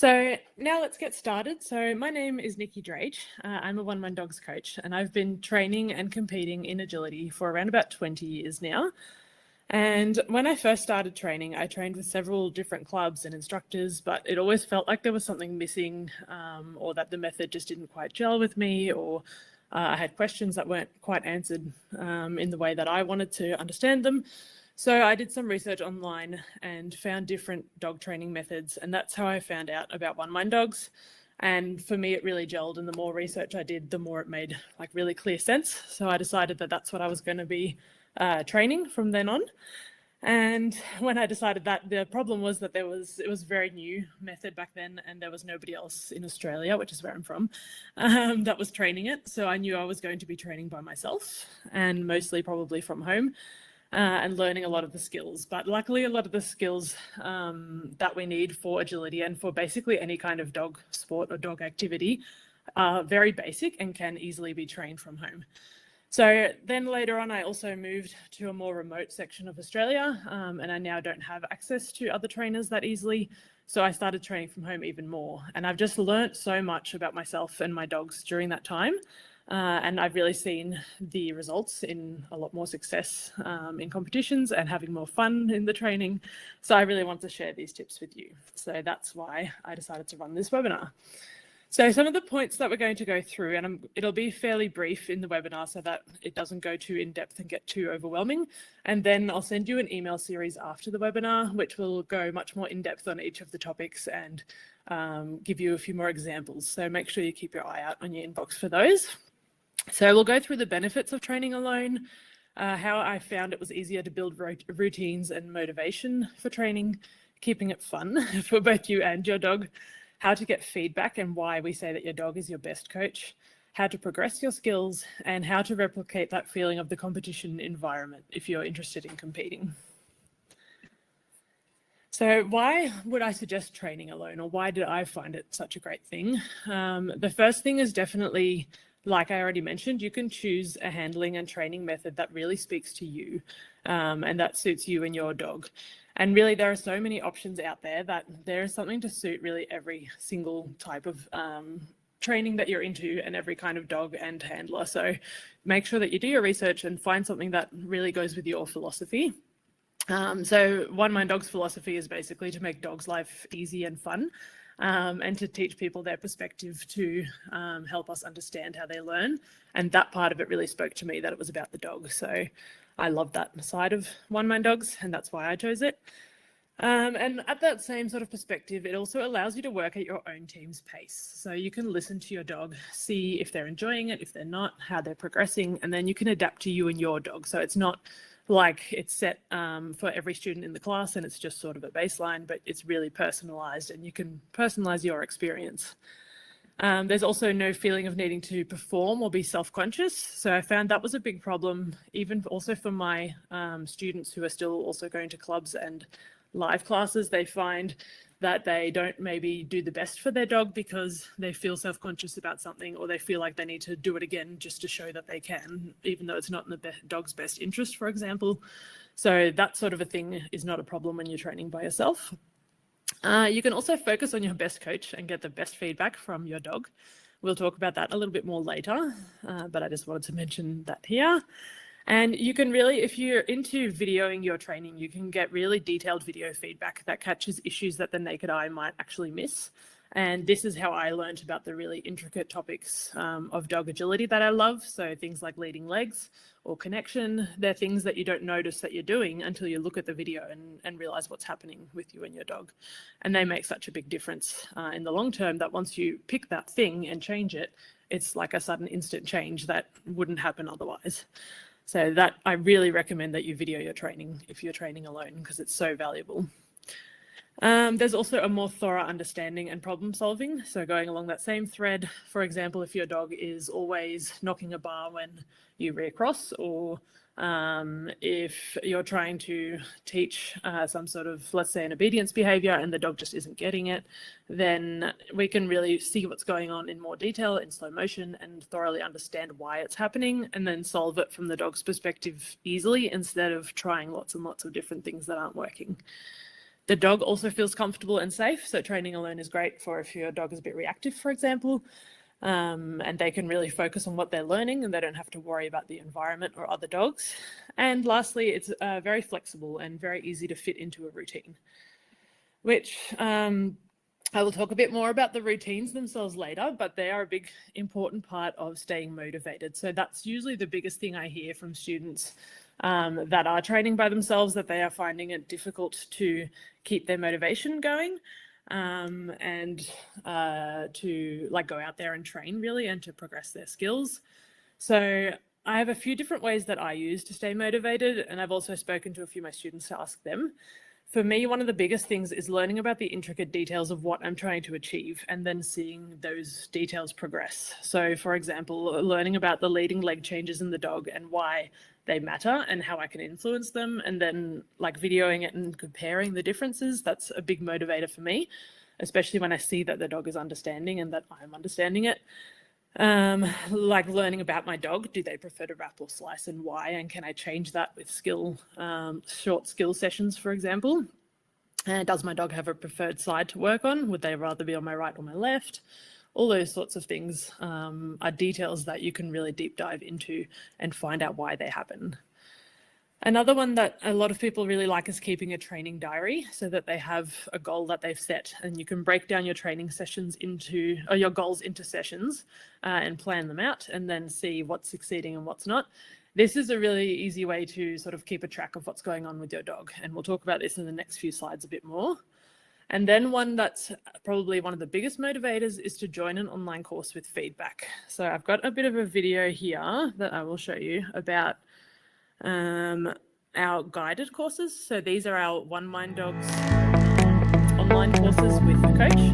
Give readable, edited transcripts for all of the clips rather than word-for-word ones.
So now let's get started. So my name is Niki Drage. I'm a OneMind Dogs coach, and I've been training and competing in agility for around about 20 years now. And when I first started training, I trained with several different clubs and instructors, but it always felt like there was something missing, or that the method just didn't quite gel with me, or I had questions that weren't quite answered in the way that I wanted to understand them. So I did some research online and found different dog training methods, and that's how I found out about OneMind Dogs. And for me, it really gelled, and the more research I did, the more it made like really clear sense. So I decided that that's what I was going to be training from then on. And when I decided that, the problem was that it was a very new method back then, and there was nobody else in Australia, which is where I'm from, that was training it. So I knew I was going to be training by myself, and mostly probably from home. And learning a lot of the skills. But luckily, a lot of the skills that we need for agility and for basically any kind of dog sport or dog activity are very basic and can easily be trained from home. So then later on, I also moved to a more remote section of Australia, and I now don't have access to other trainers that easily. So I started training from home even more. And I've just learnt so much about myself and my dogs during that time. And I've really seen the results in a lot more success in competitions and having more fun in the training. So I really want to share these tips with you. So that's why I decided to run this webinar. So some of the points that we're going to go through, and it'll be fairly brief in the webinar so that it doesn't go too in depth and get too overwhelming. And then I'll send you an email series after the webinar, which will go much more in depth on each of the topics and give you a few more examples. So make sure you keep your eye out on your inbox for those. So we'll go through the benefits of training alone, how I found it was easier to build routines and motivation for training, keeping it fun for both you and your dog, how to get feedback and why we say that your dog is your best coach, how to progress your skills, and how to replicate that feeling of the competition environment if you're interested in competing. So why would I suggest training alone, or why did I find it such a great thing? The first thing is definitely, like I already mentioned, you can choose a handling and training method that really speaks to you and that suits you and your dog. And really, there are so many options out there that there is something to suit really every single type of training that you're into and every kind of dog and handler. So make sure that you do your research and find something that really goes with your philosophy. So OneMind Dogs' philosophy is basically to make dogs' life easy and fun. And to teach people their perspective to help us understand how they learn. And that part of it really spoke to me, that it was about the dog. So I love that side of OneMind Dogs, and that's why I chose it. And at that same sort of perspective, it also allows you to work at your own team's pace. So you can listen to your dog, see if they're enjoying it, if they're not, how they're progressing, and then you can adapt to you and your dog. So it's not like it's set for every student in the class and it's just sort of a baseline, but it's really personalized and you can personalize your experience. There's also no feeling of needing to perform or be self-conscious. So I found that was a big problem, even also for my students who are still also going to clubs and live classes. They find that they don't maybe do the best for their dog because they feel self-conscious about something, or they feel like they need to do it again just to show that they can, even though it's not in the dog's best interest, for example. So that sort of a thing is not a problem when you're training by yourself. You can also focus on your best coach and get the best feedback from your dog. We'll talk about that a little bit more later, but I just wanted to mention that here. And you can really, if you're into videoing your training, you can get really detailed video feedback that catches issues that the naked eye might actually miss. And this is how I learned about the really intricate topics of dog agility that I love. So things like leading legs or connection, they're things that you don't notice that you're doing until you look at the video and realize what's happening with you and your dog. And they make such a big difference in the long term that once you pick that thing and change it, it's like a sudden instant change that wouldn't happen otherwise. So that I really recommend that you video your training if you're training alone, because it's so valuable. There's also a more thorough understanding and problem solving. So going along that same thread, for example, if your dog is always knocking a bar when you recross, or if you're trying to teach some sort of, let's say, an obedience behavior and the dog just isn't getting it, then we can really see what's going on in more detail in slow motion and thoroughly understand why it's happening, and then solve it from the dog's perspective easily instead of trying lots and lots of different things that aren't working. The dog also feels comfortable and safe. So training alone is great for if your dog is a bit reactive, for example, and they can really focus on what they're learning and they don't have to worry about the environment or other dogs. And lastly, it's very flexible and very easy to fit into a routine, which I will talk a bit more about the routines themselves later, but they are a big important part of staying motivated. So that's usually the biggest thing I hear from students that are training by themselves, that they are finding it difficult to keep their motivation going and to like go out there and train really and to progress their skills. So I have a few different ways that I use to stay motivated, and I've also spoken to a few of my students to ask them. For me, one of the biggest things is learning about the intricate details of what I'm trying to achieve and then seeing those details progress. So for example, learning about the leading leg changes in the dog and why they matter and how I can influence them, and then like videoing it and comparing the differences. That's a big motivator for me, especially when I see that the dog is understanding and that I'm understanding it. Like learning about my dog, do they prefer to wrap or slice and why, and can I change that with short skill sessions, for example? And does my dog have a preferred side to work on? Would they rather be on my right or my left? All those sorts of things are details that you can really deep dive into and find out why they happen. Another one that a lot of people really like is keeping a training diary so that they have a goal that they've set, and you can break down your training sessions or your goals into sessions and plan them out and then see what's succeeding and what's not. This is a really easy way to sort of keep a track of what's going on with your dog. And we'll talk about this in the next few slides a bit more. And then one that's probably one of the biggest motivators is to join an online course with feedback. So I've got a bit of a video here that I will show you about our guided courses. So these are our OneMind Dogs online courses with a coach.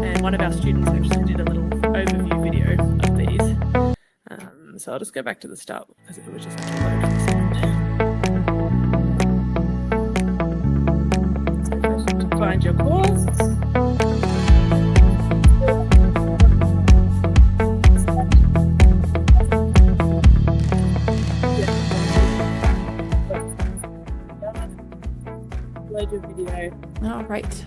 And one of our students actually did a little overview video of these. So I'll just go back to the start because it was just like a load for a second. So first, find your course. Video. All right.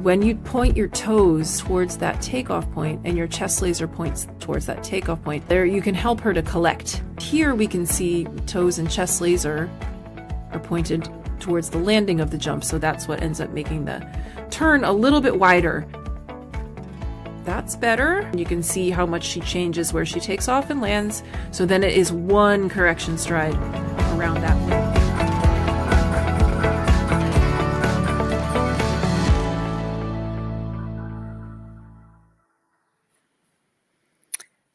When you point your toes towards that takeoff point and your chest laser points towards that takeoff point, there you can help her to collect. Here we can see toes and chest laser are pointed towards the landing of the jump, so that's what ends up making the turn a little bit wider. That's better. You can see how much she changes where she takes off and lands, so then it is one correction stride around that way.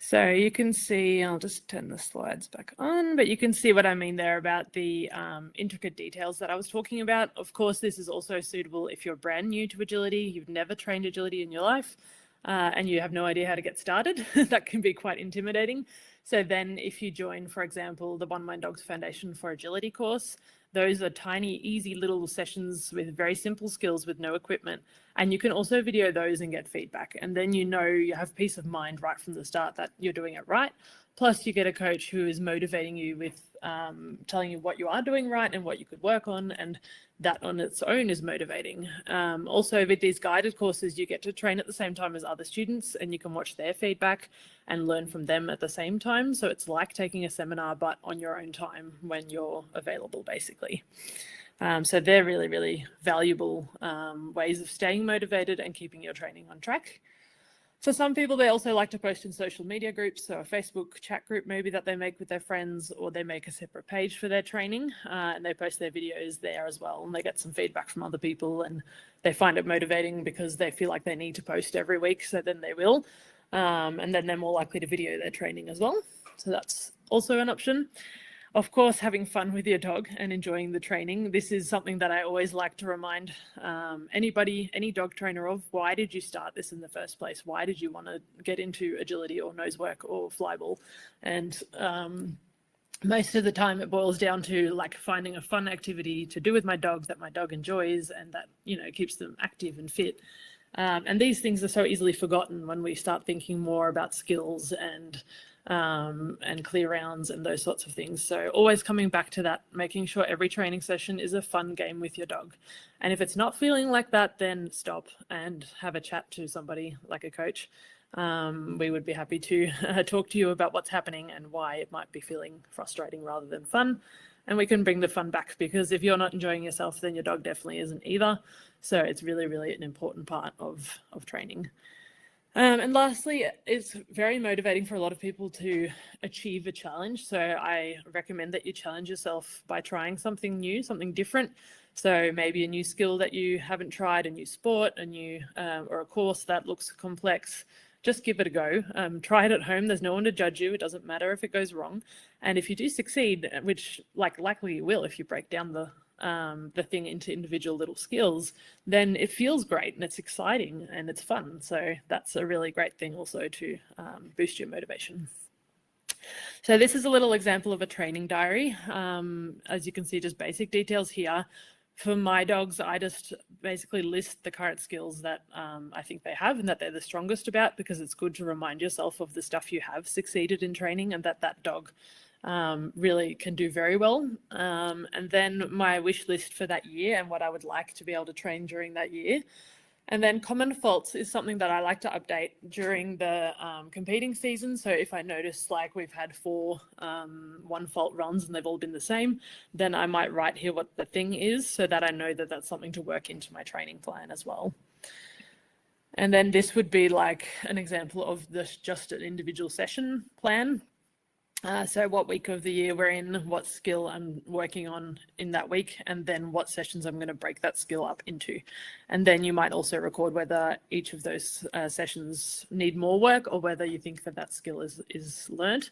So you can see, I'll just turn the slides back on, but you can see what I mean there about the intricate details that I was talking about. Of course, this is also suitable if you're brand new to agility, you've never trained agility in your life, and you have no idea how to get started. That can be quite intimidating. So then if you join, for example, the OneMind Dogs Foundation for Agility course, those are tiny, easy little sessions with very simple skills with no equipment. And you can also video those and get feedback. And then you know you have peace of mind right from the start that you're doing it right. Plus you get a coach who is motivating you with telling you what you are doing right and what you could work on. And that on its own is motivating. Also with these guided courses, you get to train at the same time as other students and you can watch their feedback and learn from them at the same time. So it's like taking a seminar, but on your own time when you're available, basically. So they're really, really valuable ways of staying motivated and keeping your training on track. For some people, they also like to post in social media groups, so a Facebook chat group maybe that they make with their friends, or they make a separate page for their training and they post their videos there as well, and they get some feedback from other people and they find it motivating because they feel like they need to post every week, so then they will, and then they're more likely to video their training as well. So that's also an option. Of course, having fun with your dog and enjoying the training. This is something that I always like to remind anybody, any dog trainer of. Why did you start this in the first place? Why did you want to get into agility or nose work or flyball? And most of the time it boils down to like finding a fun activity to do with my dog that my dog enjoys and that, you know, keeps them active and fit. And these things are so easily forgotten when we start thinking more about skills and clear rounds and those sorts of things. So always coming back to that, making sure every training session is a fun game with your dog. And if it's not feeling like that, then stop and have a chat to somebody like a coach. We would be happy to talk to you about what's happening and why it might be feeling frustrating rather than fun. And we can bring the fun back, because if you're not enjoying yourself, then your dog definitely isn't either. So it's really, really an important part of training. And lastly, it's very motivating for a lot of people to achieve a challenge. So I recommend that you challenge yourself by trying something new, something different. So maybe a new skill that you haven't tried, a new sport, a new or a course that looks complex. Just give it a go. Try it at home. There's no one to judge you. It doesn't matter if it goes wrong. And if you do succeed, which likely you will if you break down the thing into individual little skills, then it feels great and it's exciting and it's fun. So that's a really great thing also to boost your motivation. So this is a little example of a training diary. As you can see, just basic details here. For my dogs, I just basically list the current skills that I think they have and that they're the strongest about, because it's good to remind yourself of the stuff you have succeeded in training and that dog really can do very well. And then my wish list for that year and what I would like to be able to train during that year. And then common faults is something that I like to update during the competing season. So if I notice we've had 4 one fault runs and they've all been the same, then I might write here what the thing is so that I know that that's something to work into my training plan as well. And then this would be an example of just an individual session plan. So what week of the year we're in, what skill I'm working on in that week, and then what sessions I'm going to break that skill up into. And then you might also record whether each of those sessions need more work or whether you think that skill is learnt.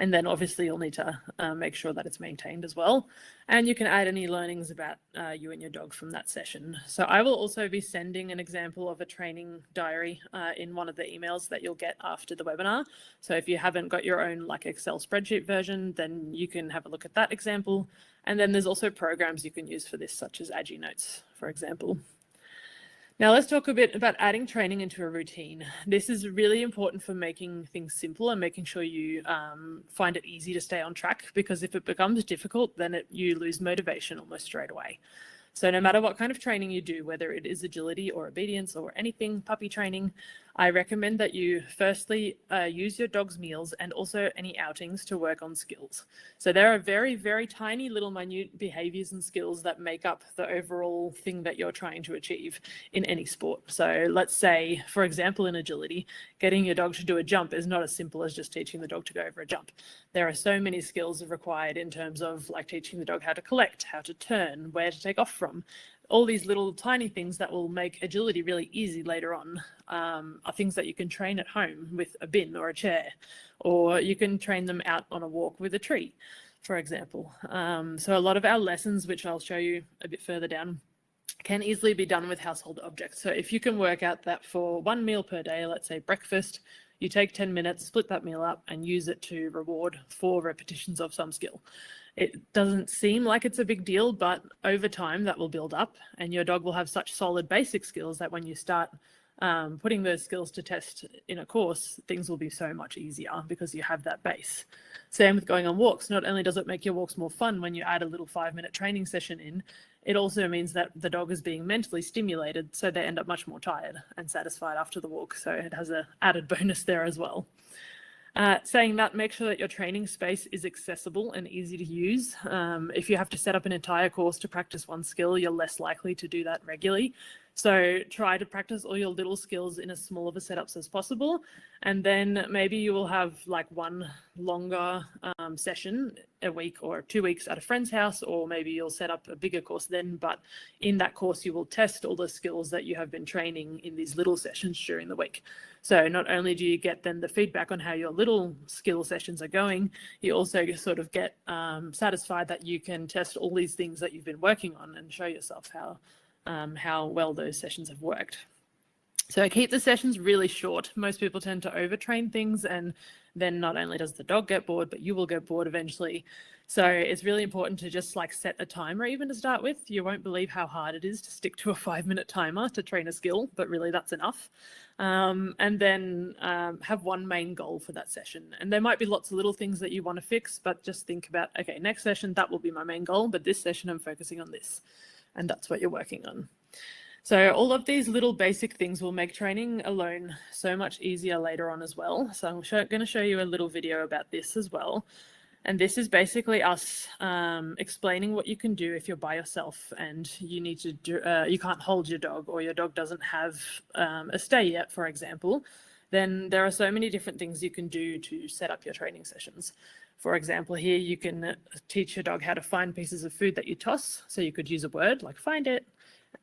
And then obviously you'll need to make sure that it's maintained as well. And you can add any learnings about you and your dog from that session. So I will also be sending an example of a training diary in one of the emails that you'll get after the webinar. So if you haven't got your own Excel spreadsheet version, then you can have a look at that example. And then there's also programs you can use for this, such as Agi Notes, for example. Now let's talk a bit about adding training into a routine. This is really important for making things simple and making sure you find it easy to stay on track, because if it becomes difficult, then you lose motivation almost straight away. So no matter what kind of training you do, whether it is agility or obedience or anything, puppy training, I recommend that you firstly use your dog's meals and also any outings to work on skills. So there are very, very tiny little minute behaviors and skills that make up the overall thing that you're trying to achieve in any sport. So let's say, for example, in agility, getting your dog to do a jump is not as simple as just teaching the dog to go over a jump. There are so many skills required in terms of teaching the dog how to collect, how to turn, where to take off from. All these little tiny things that will make agility really easy later on are things that you can train at home with a bin or a chair, or you can train them out on a walk with a tree, for example. So a lot of our lessons, which I'll show you a bit further down, can easily be done with household objects. So if you can work out that for 1 meal per day, let's say breakfast, you take 10 minutes, split that meal up and use it to reward 4 repetitions of some skill. It doesn't seem like it's a big deal, but over time that will build up and your dog will have such solid basic skills that when you start putting those skills to test in a course, things will be so much easier because you have that base. Same with going on walks. Not only does it make your walks more fun when you add a little 5-minute training session in, it also means that the dog is being mentally stimulated, so they end up much more tired and satisfied after the walk. So it has an added bonus there as well. Saying that, make sure that your training space is accessible and easy to use. If you have to set up an entire course to practice one skill, you're less likely to do that regularly. So try to practice all your little skills in as small of a setups as possible. And then maybe you will have one longer session a week or 2 weeks at a friend's house, or maybe you'll set up a bigger course then. But in that course, you will test all the skills that you have been training in these little sessions during the week. So not only do you get then the feedback on how your little skill sessions are going, you also sort of get satisfied that you can test all these things that you've been working on and show yourself how well those sessions have worked. So keep the sessions really short. Most people tend to overtrain things, and then not only does the dog get bored, but you will get bored eventually. So it's really important to just like set a timer even to start with. You won't believe how hard it is to stick to a 5-minute timer to train a skill, but really that's enough. And then have one main goal for that session. And there might be lots of little things that you want to fix, but just think about, okay, next session, that will be my main goal, but this session I'm focusing on this. And that's what you're working on. So all of these little basic things will make training alone so much easier later on as well. So I'm going to show you a little video about this as well. And this is basically us explaining what you can do if you're by yourself and you need to do, you can't hold your dog, or your dog doesn't have a stay yet, for example. Then there are so many different things you can do to set up your training sessions. For example, here you can teach your dog how to find pieces of food that you toss. So you could use a word like find it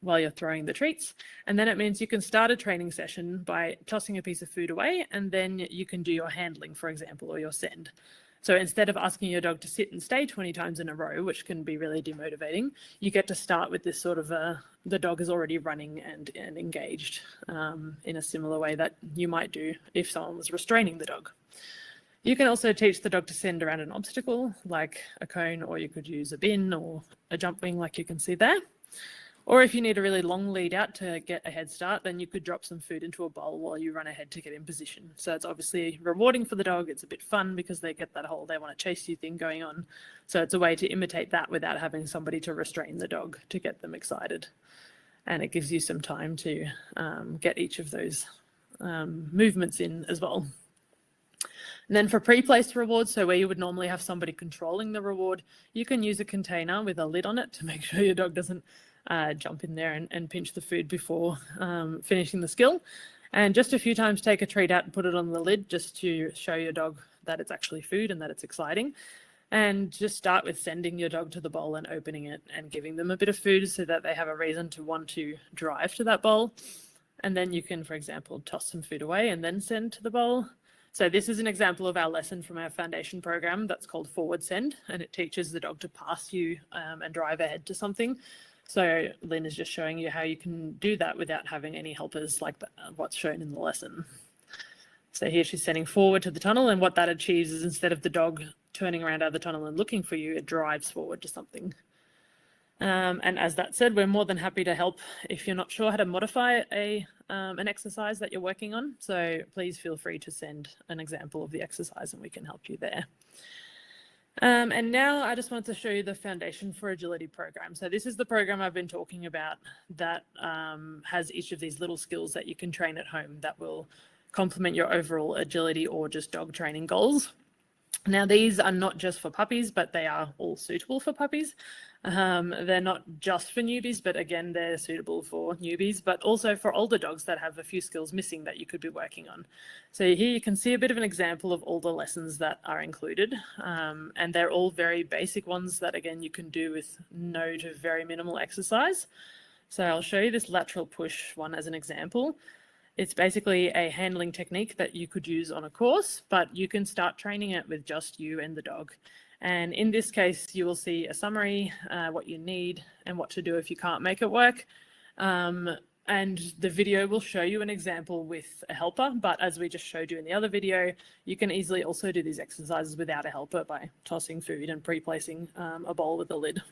while you're throwing the treats. And then it means you can start a training session by tossing a piece of food away, and then you can do your handling, for example, or your send. So instead of asking your dog to sit and stay 20 times in a row, which can be really demotivating, you get to start with this sort of the dog is already running and engaged in a similar way that you might do if someone was restraining the dog. You can also teach the dog to send around an obstacle like a cone, or you could use a bin or a jump wing like you can see there. Or if you need a really long lead out to get a head start, then you could drop some food into a bowl while you run ahead to get in position. So it's obviously rewarding for the dog. It's a bit fun because they get that whole they want to chase you thing going on. So it's a way to imitate that without having somebody to restrain the dog to get them excited. And it gives you some time to get each of those movements in as well. And then for pre-placed rewards, so where you would normally have somebody controlling the reward, you can use a container with a lid on it to make sure your dog doesn't jump in there and pinch the food before finishing the skill. And just a few times take a treat out and put it on the lid just to show your dog that it's actually food and that it's exciting. And just start with sending your dog to the bowl and opening it and giving them a bit of food so that they have a reason to want to drive to that bowl. And then you can, for example, toss some food away and then send to the bowl. So this is an example of our lesson from our foundation program that's called Forward Send, and it teaches the dog to pass you and drive ahead to something. So Lynn is just showing you how you can do that without having any helpers like what's shown in the lesson. So here she's sending forward to the tunnel, and what that achieves is instead of the dog turning around out of the tunnel and looking for you, it drives forward to something. And as that said, we're more than happy to help if you're not sure how to modify an exercise that you're working on. So please feel free to send an example of the exercise and we can help you there. And now I just wanted to show you the Foundation for Agility program. So this is the program I've been talking about that has each of these little skills that you can train at home that will complement your overall agility or just dog training goals. Now, these are not just for puppies, but they are all suitable for puppies. They're not just for newbies, but again, they're suitable for newbies, but also for older dogs that have a few skills missing that you could be working on. So here you can see a bit of an example of all the lessons that are included. And they're all very basic ones that, again, you can do with no to very minimal exercise. So I'll show you this lateral push one as an example. It's basically a handling technique that you could use on a course, but you can start training it with just you and the dog. And in this case, you will see a summary, what you need and what to do if you can't make it work. And the video will show you an example with a helper, but as we just showed you in the other video, you can easily also do these exercises without a helper by tossing food and pre-placing a bowl with a lid.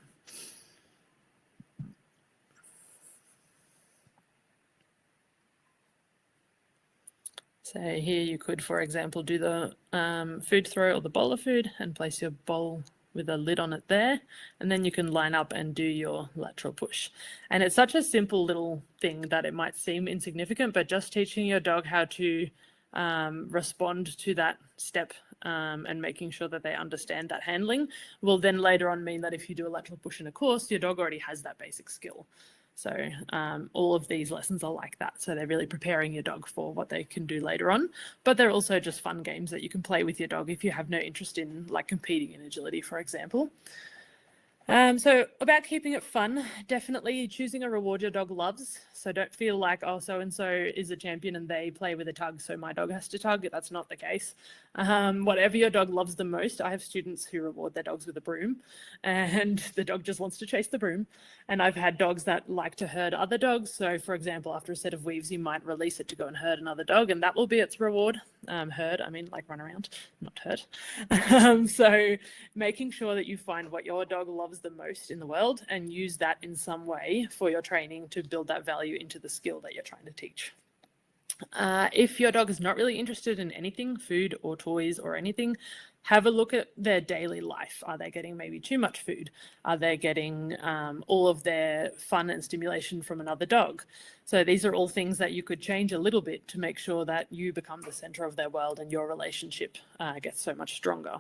So here you could, for example, do the food throw or the bowl of food and place your bowl with a lid on it there. And then you can line up and do your lateral push. And it's such a simple little thing that it might seem insignificant, but just teaching your dog how to respond to that step and making sure that they understand that handling will then later on mean that if you do a lateral push in a course, your dog already has that basic skill. So all of these lessons are like that. So they're really preparing your dog for what they can do later on. But they're also just fun games that you can play with your dog if you have no interest in like competing in agility, for example. So about keeping it fun, definitely choosing a reward your dog loves. So don't feel like, oh, so-and-so is a champion and they play with a tug, so my dog has to tug. That's not the case. Whatever your dog loves the most, I have students who reward their dogs with a broom and the dog just wants to chase the broom. And I've had dogs that like to herd other dogs. So for example, after a set of weaves, you might release it to go and herd another dog and that will be its reward. Herd, I mean like run around, not herd. So making sure that you find what your dog loves the most in the world and use that in some way for your training to build that value into the skill that you're trying to teach. If your dog is not really interested in anything, food or toys or anything, have a look at their daily life. Are they getting maybe too much food? Are they getting all of their fun and stimulation from another dog? So these are all things that you could change a little bit to make sure that you become the center of their world and your relationship gets so much stronger.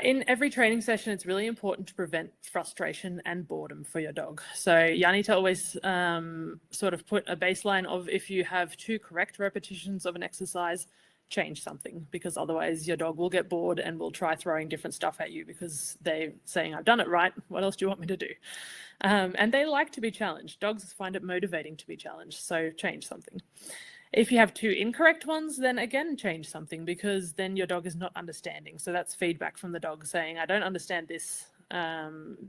In every training session, it's really important to prevent frustration and boredom for your dog. So Janita always sort of put a baseline of if you have 2 correct repetitions of an exercise, change something, because otherwise your dog will get bored and will try throwing different stuff at you because they're saying, I've done it right, what else do you want me to do? And they like to be challenged. Dogs find it motivating to be challenged, so change something. If you have 2 incorrect ones, then again, change something, because then your dog is not understanding. So that's feedback from the dog saying, I don't understand this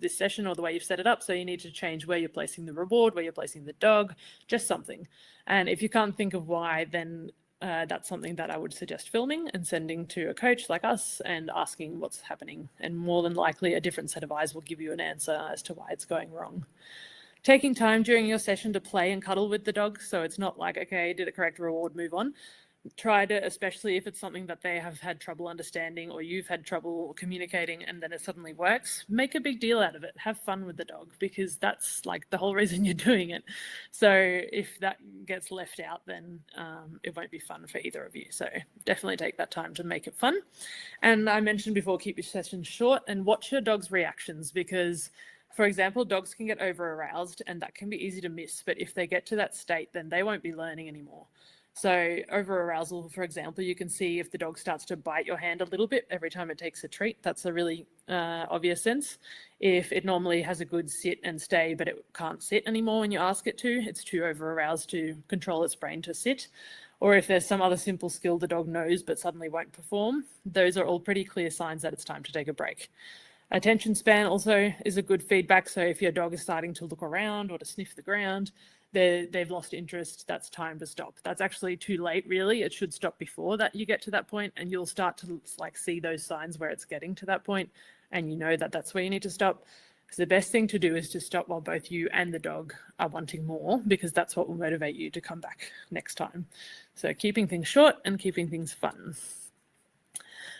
session or the way you've set it up. So you need to change where you're placing the reward, where you're placing the dog, just something. And if you can't think of why, then that's something that I would suggest filming and sending to a coach like us and asking what's happening. And more than likely, a different set of eyes will give you an answer as to why it's going wrong. Taking time during your session to play and cuddle with the dog, so it's not like, okay, did it correct, reward, move on. Try to, especially if it's something that they have had trouble understanding or you've had trouble communicating and then it suddenly works, make a big deal out of it. Have fun with the dog, because that's like the whole reason you're doing it. So if that gets left out, then it won't be fun for either of you. So definitely take that time to make it fun. And I mentioned before, keep your sessions short and watch your dog's reactions, because for example, dogs can get over aroused and that can be easy to miss, but if they get to that state, then they won't be learning anymore. So over arousal, for example, you can see if the dog starts to bite your hand a little bit every time it takes a treat. That's a really obvious sense. If it normally has a good sit and stay, but it can't sit anymore when you ask it to, it's too over aroused to control its brain to sit. Or if there's some other simple skill the dog knows but suddenly won't perform, those are all pretty clear signs that it's time to take a break. Attention span also is a good feedback. So if your dog is starting to look around or to sniff the ground, they've lost interest, that's time to stop. That's actually too late, really. It should stop before that you get to that point, and you'll start to like see those signs where it's getting to that point, and you know that that's where you need to stop. Because the best thing to do is to stop while both you and the dog are wanting more, because that's what will motivate you to come back next time. So keeping things short and keeping things fun.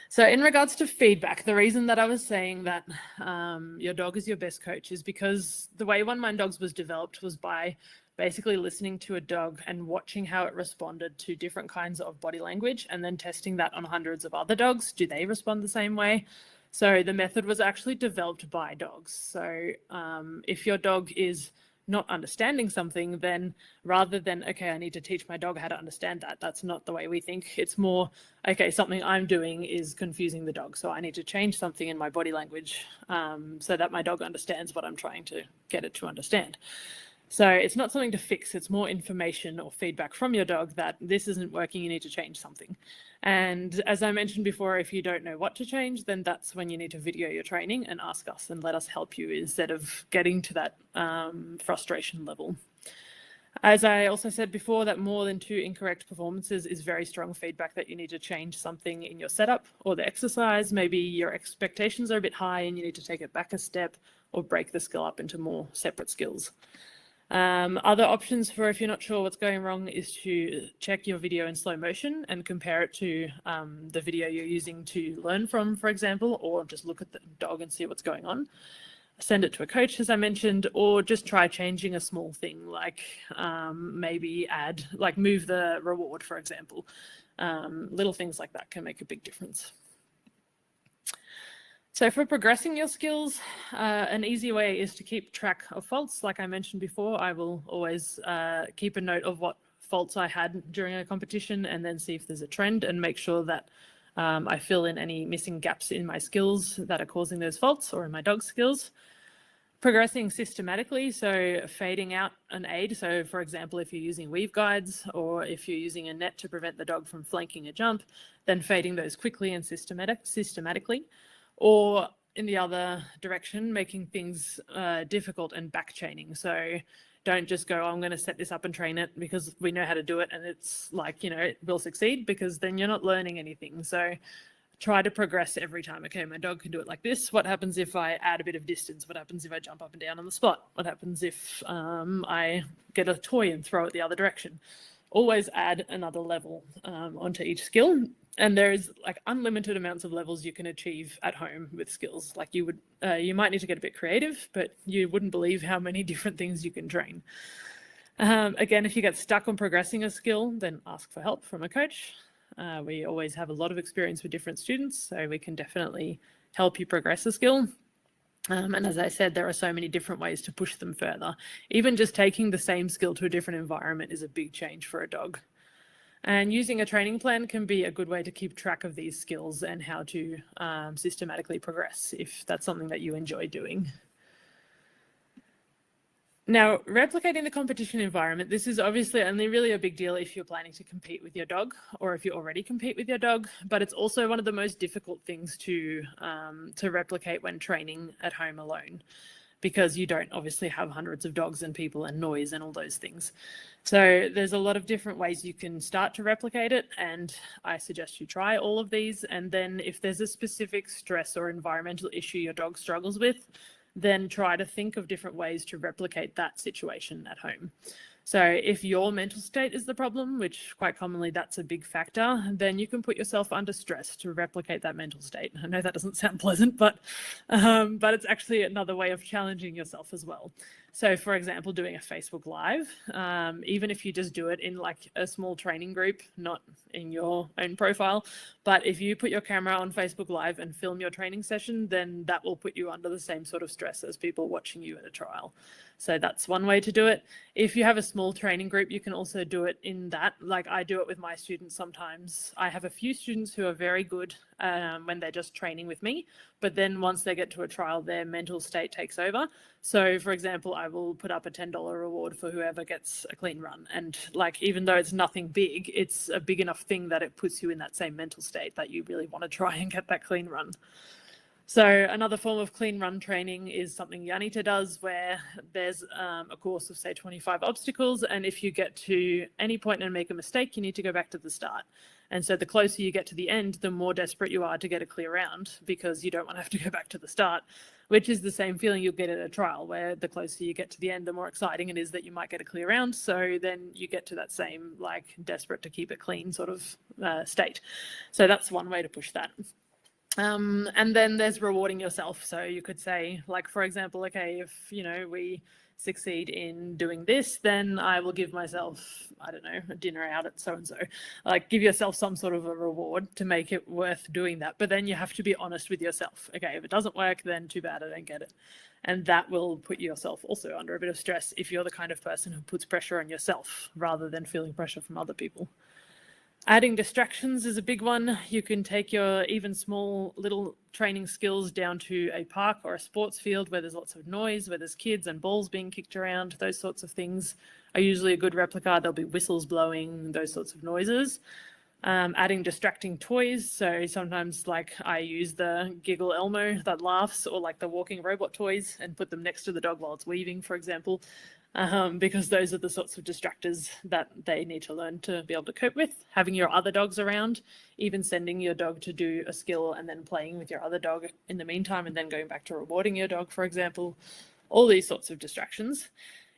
So in regards to feedback, the reason that I was saying that your dog is your best coach is because the way OneMind Dogs was developed was by basically listening to a dog and watching how it responded to different kinds of body language and then testing that on hundreds of other dogs. Do they respond the same way? So the method was actually developed by dogs. So if your dog is not understanding something, then rather than, okay, I need to teach my dog how to understand that, that's not the way we think. It's more, okay, something I'm doing is confusing the dog, so I need to change something in my body language so that my dog understands what I'm trying to get it to understand. So it's not something to fix, it's more information or feedback from your dog that this isn't working, you need to change something. And as I mentioned before, if you don't know what to change, then that's when you need to video your training and ask us and let us help you instead of getting to that frustration level. As I also said before, that more than 2 incorrect performances is very strong feedback that you need to change something in your setup or the exercise. Maybe your expectations are a bit high and you need to take it back a step or break the skill up into more separate skills. Other options for if you're not sure what's going wrong is to check your video in slow motion and compare it to the video you're using to learn from, for example, or just look at the dog and see what's going on. Send it to a coach, as I mentioned, or just try changing a small thing, like maybe move the reward, for example. Little things like that can make a big difference. So for progressing your skills, an easy way is to keep track of faults. Like I mentioned before, I will always keep a note of what faults I had during a competition and then see if there's a trend and make sure that I fill in any missing gaps in my skills that are causing those faults or in my dog's skills. Progressing systematically, so fading out an aid. So for example, if you're using weave guides or if you're using a net to prevent the dog from flanking a jump, then fading those quickly and systematically. Or in the other direction, making things difficult and back chaining. So don't just go, oh, I'm going to set this up and train it because we know how to do it and it's like, you know, it will succeed, because then you're not learning anything. So try to progress every time. Okay, my dog can do it like this. What happens if I add a bit of distance? What happens if I jump up and down on the spot? What happens if I get a toy and throw it the other direction? Always add another level onto each skill. And there's like unlimited amounts of levels you can achieve at home with skills. Like you might need to get a bit creative, but you wouldn't believe how many different things you can train. Again, if you get stuck on progressing a skill, then ask for help from a coach. We always have a lot of experience with different students, so we can definitely help you progress a skill. And as I said, there are so many different ways to push them further. Even just taking the same skill to a different environment is a big change for a dog. And using a training plan can be a good way to keep track of these skills and how to systematically progress, if that's something that you enjoy doing. Now, replicating the competition environment, this is obviously only really a big deal if you're planning to compete with your dog or if you already compete with your dog, but it's also one of the most difficult things to replicate when training at home alone, because you don't obviously have hundreds of dogs and people and noise and all those things. So there's a lot of different ways you can start to replicate it, and I suggest you try all of these. And then if there's a specific stress or environmental issue your dog struggles with, then try to think of different ways to replicate that situation at home. So if your mental state is the problem, which quite commonly that's a big factor, then you can put yourself under stress to replicate that mental state. I know that doesn't sound pleasant, but it's actually another way of challenging yourself as well. So for example, doing a Facebook Live, even if you just do it in like a small training group, not in your own profile, but if you put your camera on Facebook Live and film your training session, then that will put you under the same sort of stress as people watching you at a trial. So that's one way to do it. If you have a small training group, you can also do it in that. Like I do it with my students sometimes. I have a few students who are very good when they're just training with me, but then once they get to a trial, their mental state takes over. So for example, I will put up a $10 reward for whoever gets a clean run. And like, even though it's nothing big, it's a big enough thing that it puts you in that same mental state that you really want to try and get that clean run. So another form of clean run training is something Janita does, where there's a course of say 25 obstacles. And if you get to any point and make a mistake, you need to go back to the start. And so the closer you get to the end, the more desperate you are to get a clear round, because you don't want to have to go back to the start, which is the same feeling you'll get at a trial, where the closer you get to the end, the more exciting it is that you might get a clear round. So then you get to that same like desperate to keep it clean sort of state. So that's one way to push that. And then there's rewarding yourself. So you could say, like, for example, okay, if, you know, we succeed in doing this, then I will give myself, I don't know, a dinner out at so-and-so. Like, give yourself some sort of a reward to make it worth doing that. But then you have to be honest with yourself. Okay, if it doesn't work, then too bad, I don't get it. And that will put yourself also under a bit of stress if you're the kind of person who puts pressure on yourself rather than feeling pressure from other people. Adding distractions is a big one. You can take your even small little training skills down to a park or a sports field where there's lots of noise, where there's kids and balls being kicked around. Those sorts of things are usually a good replica. There'll be whistles blowing, those sorts of noises. Adding distracting toys. So sometimes, like, I use the Giggle Elmo that laughs, or like the walking robot toys, and put them next to the dog while it's weaving, for example. Because those are the sorts of distractors that they need to learn to be able to cope with. Having your other dogs around, even sending your dog to do a skill and then playing with your other dog in the meantime, and then going back to rewarding your dog, for example. All these sorts of distractions.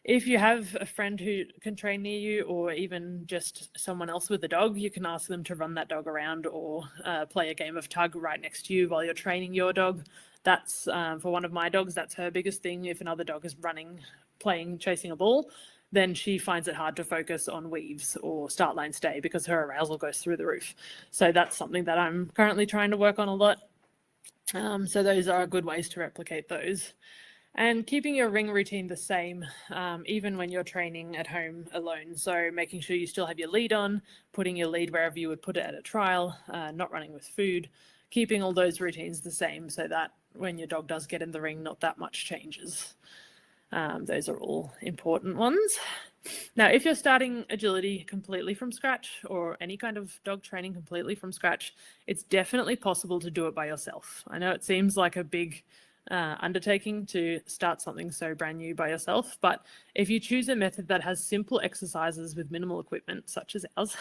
If you have a friend who can train near you, or even just someone else with a dog, you can ask them to run that dog around, or play a game of tug right next to you while you're training your dog. That's, for one of my dogs, that's her biggest thing. If another dog is running, playing, chasing a ball, then she finds it hard to focus on weaves or start line stay because her arousal goes through the roof. So that's something that I'm currently trying to work on a lot. So those are good ways to replicate those. And keeping your ring routine the same, even when you're training at home alone. So making sure you still have your lead on, putting your lead wherever you would put it at a trial, not running with food, keeping all those routines the same so that when your dog does get in the ring, not that much changes. Those are all important ones. Now, if you're starting agility completely from scratch or any kind of dog training completely from scratch, it's definitely possible to do it by yourself. I know it seems like a big undertaking to start something so brand new by yourself, but if you choose a method that has simple exercises with minimal equipment, such as ours,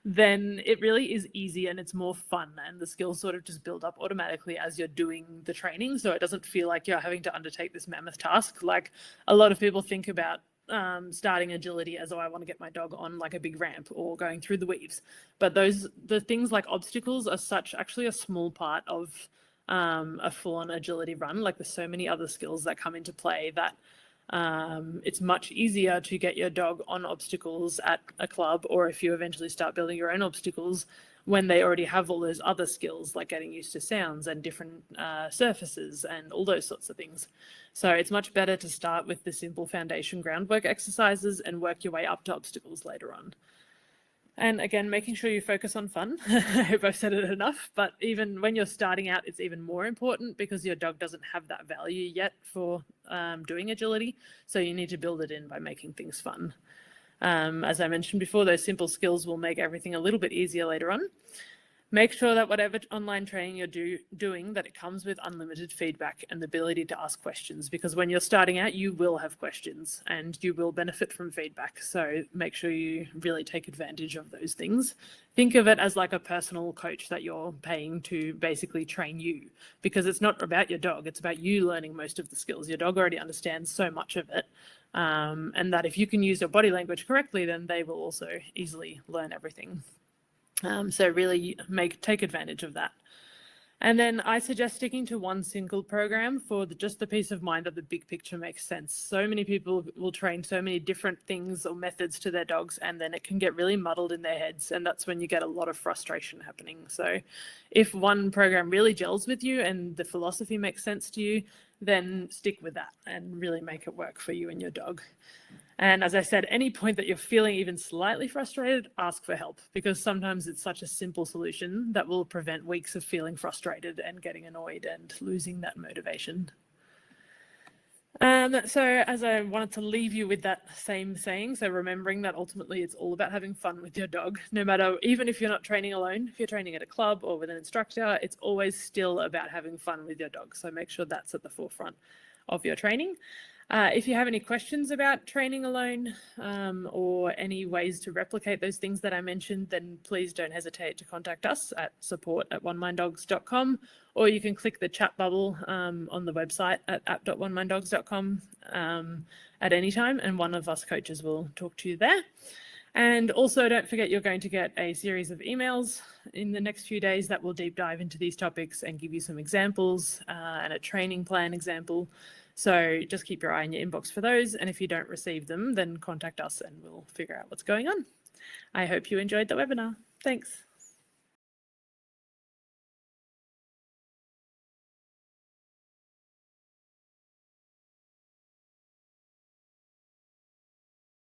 then it really is easy and it's more fun, and the skills sort of just build up automatically as you're doing the training, so it doesn't feel like you're having to undertake this mammoth task. Like a lot of people think about starting agility as, oh, I want to get my dog on like a big ramp or going through the weaves, but the things like obstacles are actually a small part of a full-on agility run. Like there's so many other skills that come into play that it's much easier to get your dog on obstacles at a club, or if you eventually start building your own obstacles, when they already have all those other skills like getting used to sounds and different surfaces and all those sorts of things. So it's much better to start with the simple foundation groundwork exercises and work your way up to obstacles later on. And again, making sure you focus on fun. I hope I've said it enough, but even when you're starting out, it's even more important because your dog doesn't have that value yet for doing agility. So you need to build it in by making things fun. As I mentioned before, those simple skills will make everything a little bit easier later on. Make sure that whatever online training you're doing, that it comes with unlimited feedback and the ability to ask questions, because when you're starting out, you will have questions and you will benefit from feedback. So make sure you really take advantage of those things. Think of it as like a personal coach that you're paying to basically train you, because it's not about your dog, it's about you learning most of the skills. Your dog already understands so much of it. And that if you can use your body language correctly, then they will also easily learn everything. So really take advantage of that. And then I suggest sticking to one single program for just the peace of mind that the big picture makes sense. So many people will train so many different things or methods to their dogs, and then it can get really muddled in their heads, and that's when you get a lot of frustration happening. So if one program really gels with you and the philosophy makes sense to you, then stick with that and really make it work for you and your dog. And as I said, any point that you're feeling even slightly frustrated, ask for help, because sometimes it's such a simple solution that will prevent weeks of feeling frustrated and getting annoyed and losing that motivation. So as I wanted to leave you with that same saying, so remembering that ultimately it's all about having fun with your dog, no matter, even if you're not training alone, if you're training at a club or with an instructor, it's always still about having fun with your dog. So make sure that's at the forefront of your training. If you have any questions about training alone or any ways to replicate those things that I mentioned, then please don't hesitate to contact us at support@oneminddogs.com, or you can click the chat bubble on the website at app.oneminddogs.com at any time, and one of us coaches will talk to you there. And also don't forget, you're going to get a series of emails in the next few days that will deep dive into these topics and give you some examples and a training plan example. So just keep your eye on your inbox for those. And if you don't receive them, then contact us and we'll figure out what's going on. I hope you enjoyed the webinar. Thanks.